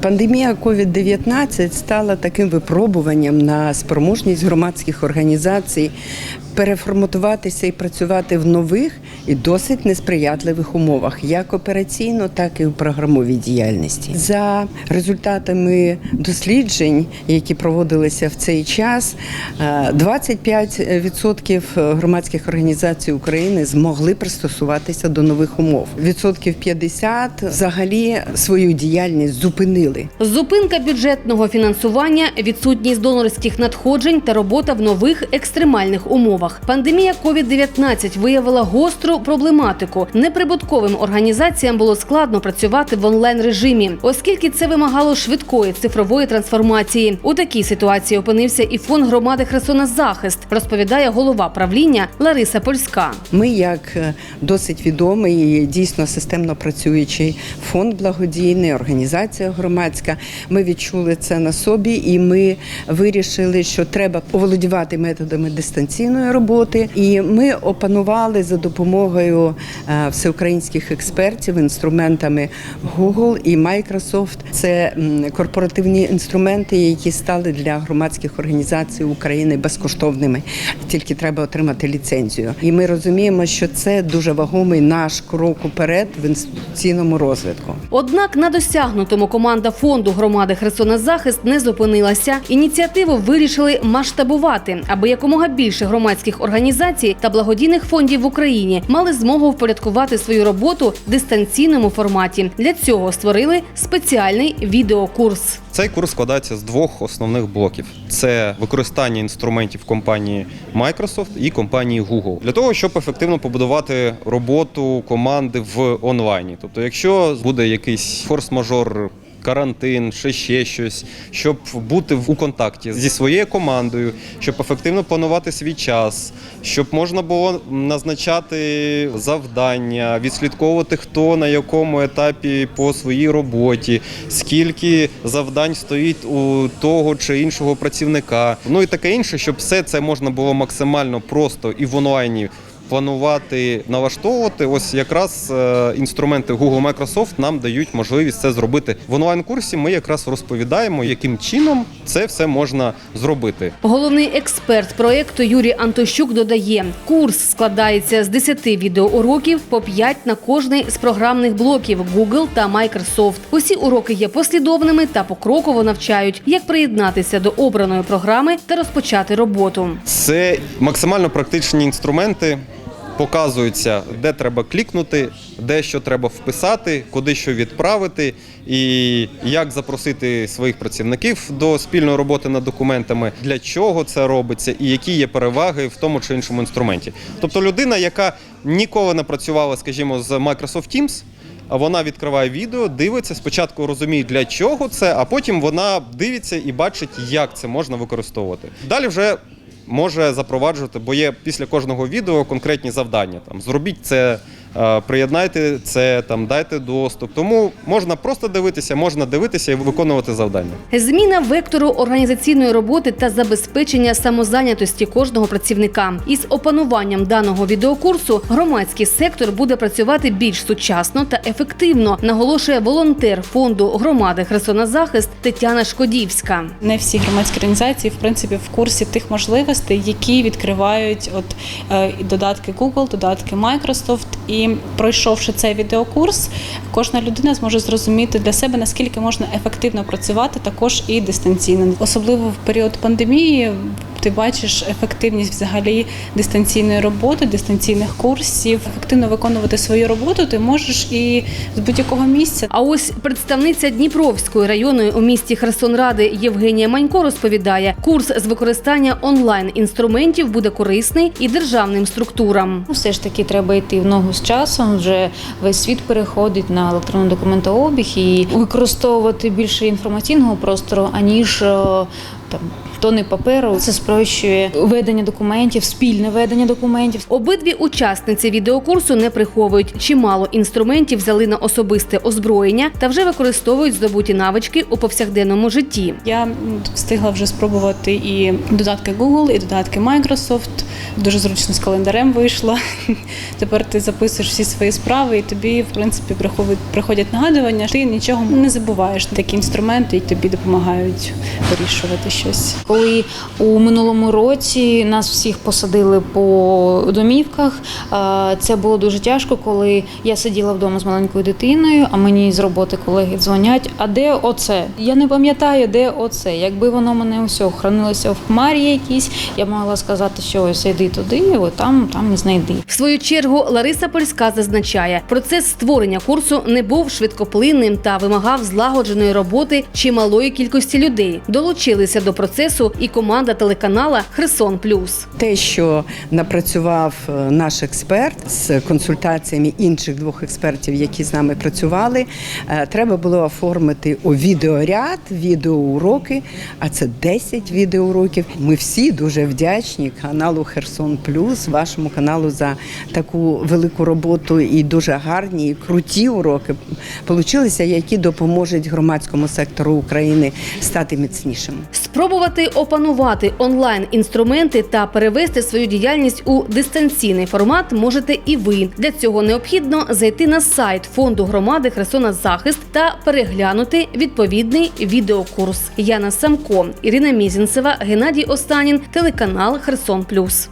Пандемія COVID-19 стала таким випробуванням на спроможність громадських організацій переформатуватися і працювати в нових і досить несприятливих умовах, як операційно, так і у програмовій діяльності. За результатами досліджень, які проводилися в цей час, 25% громадських організацій України змогли пристосуватися до нових умов. 50% взагалі свою діяльність зупинили. Зупинка бюджетного фінансування, відсутність донорських надходжень та робота в нових екстремальних умовах. Пандемія COVID-19 виявила гостру проблематику. Неприбутковим організаціям було складно працювати в онлайн-режимі, оскільки це вимагало швидкої цифрової трансформації. У такій ситуації опинився і фонд громади «Херсонезахист», розповідає голова правління Лариса Польська. Ми, як досить відомий і дійсно системно працюючий фонд благодійний, організація громадська, ми відчули це на собі і ми вирішили, що треба оволодівати методами дистанційної роботи. І ми опанували за допомогою всеукраїнських експертів інструментами Google і Microsoft. Це корпоративні інструменти, які стали для громадських організацій України безкоштовними. Тільки треба отримати ліцензію. І ми розуміємо, що це дуже вагомий наш крок уперед в інституційному розвитку. Однак на досягнутому команда фонду громади «Херсонезахист» не зупинилася. Ініціативу вирішили масштабувати, аби якомога більше громадських організацій та благодійних фондів в Україні мали змогу впорядкувати свою роботу в дистанційному форматі. Для цього створили спеціальний відеокурс. Цей курс складається з двох основних блоків. Це використання інструментів компанії Microsoft і компанії Google. Для того, щоб ефективно побудувати роботу команди в онлайні. Тобто, якщо буде якийсь форс-мажор, карантин, ще щось, щоб бути у контакті зі своєю командою, щоб ефективно планувати свій час, щоб можна було назначати завдання, відслідковувати, хто на якому етапі по своїй роботі, скільки завдань стоїть у того чи іншого працівника, ну і таке інше, щоб все це можна було максимально просто і в онлайні планувати, налаштовувати. Ось якраз інструменти Google, Microsoft нам дають можливість це зробити. В онлайн-курсі ми якраз розповідаємо, яким чином це все можна зробити. Головний експерт проєкту Юрій Антощук додає, курс складається з 10 відеоуроків, по 5 на кожний з програмних блоків Google та Microsoft. Усі уроки є послідовними та покроково навчають, як приєднатися до обраної програми та розпочати роботу. Це максимально практичні інструменти. Показується, де треба клікнути, де що треба вписати, куди що відправити і як запросити своїх працівників до спільної роботи над документами, для чого це робиться і які є переваги в тому чи іншому інструменті. Тобто людина, яка ніколи не працювала, скажімо, з Microsoft Teams, вона відкриває відео, дивиться, спочатку розуміє, для чого це, а потім вона дивиться і бачить, як це можна використовувати. Далі вже може запроваджувати, бо є після кожного відео конкретні завдання. Там, зробіть це, приєднайте це, там, дайте доступ. Тому можна просто дивитися, можна дивитися і виконувати завдання. Зміна вектору організаційної роботи та забезпечення самозайнятості кожного працівника. Із опануванням даного відеокурсу громадський сектор буде працювати більш сучасно та ефективно, наголошує волонтер фонду громади «Херсонезахист» Тетяна Шкодівська. Не всі громадські організації, в принципі, в курсі тих можливостей, які відкривають додатки Google, додатки Microsoft. І пройшовши цей відеокурс, кожна людина зможе зрозуміти для себе, наскільки можна ефективно працювати також і дистанційно. Особливо в період пандемії ти бачиш ефективність взагалі дистанційної роботи, дистанційних курсів. Ефективно виконувати свою роботу ти можеш і з будь-якого місця. А ось представниця Дніпровської районної у місті Херсонради Євгенія Манько розповідає, курс з використання онлайн-інструментів буде корисний і державним структурам. Все ж таки треба йти в ногу з часом, вже весь світ переходить на електронний документообіг і використовувати більше інформаційного простору, аніж тони паперу. Це спрощує ведення документів, спільне ведення документів. Обидві учасниці відеокурсу не приховують. Чимало інструментів взяли на особисте озброєння та вже використовують здобуті навички у повсякденному житті. Я встигла вже спробувати і додатки Google, і додатки Microsoft, Дуже зручно з календарем вийшло. Тепер ти записуєш всі свої справи, і тобі, в принципі, приходять нагадування. Ти нічого не забуваєш. Такі інструменти, які тобі допомагають вирішувати щось. Коли у минулому році нас всіх посадили по домівках, це було дуже тяжко, коли я сиділа вдома з маленькою дитиною, а мені з роботи колеги дзвонять, а де оце? Я не пам'ятаю, де оце. Якби воно мене усе хранилося в хмарі якійсь, я могла сказати, що ось йди туди, ось там і знайди. В свою чергу Лариса Польська зазначає, процес створення курсу не був швидкоплинним та вимагав злагодженої роботи чималої кількості людей. Долучилися до процесу і команда телеканала «Херсон Плюс». Те, що напрацював наш експерт з консультаціями інших двох експертів, які з нами працювали, треба було оформити у відеоряд, відеоуроки, а це 10 відеоуроків. Ми всі дуже вдячні каналу «Херсон Плюс», вашому каналу, за таку велику роботу і дуже гарні, і круті уроки получилися, які допоможуть громадському сектору України стати міцнішим. Спробувати опанувати онлайн-інструменти та перевести свою діяльність у дистанційний формат можете і ви. Для цього необхідно зайти на сайт Фонду громади «Херсонзахист» та переглянути відповідний відеокурс. Яна Самко, Ірина Мізінцева, Геннадій Останін, телеканал «Херсон Плюс».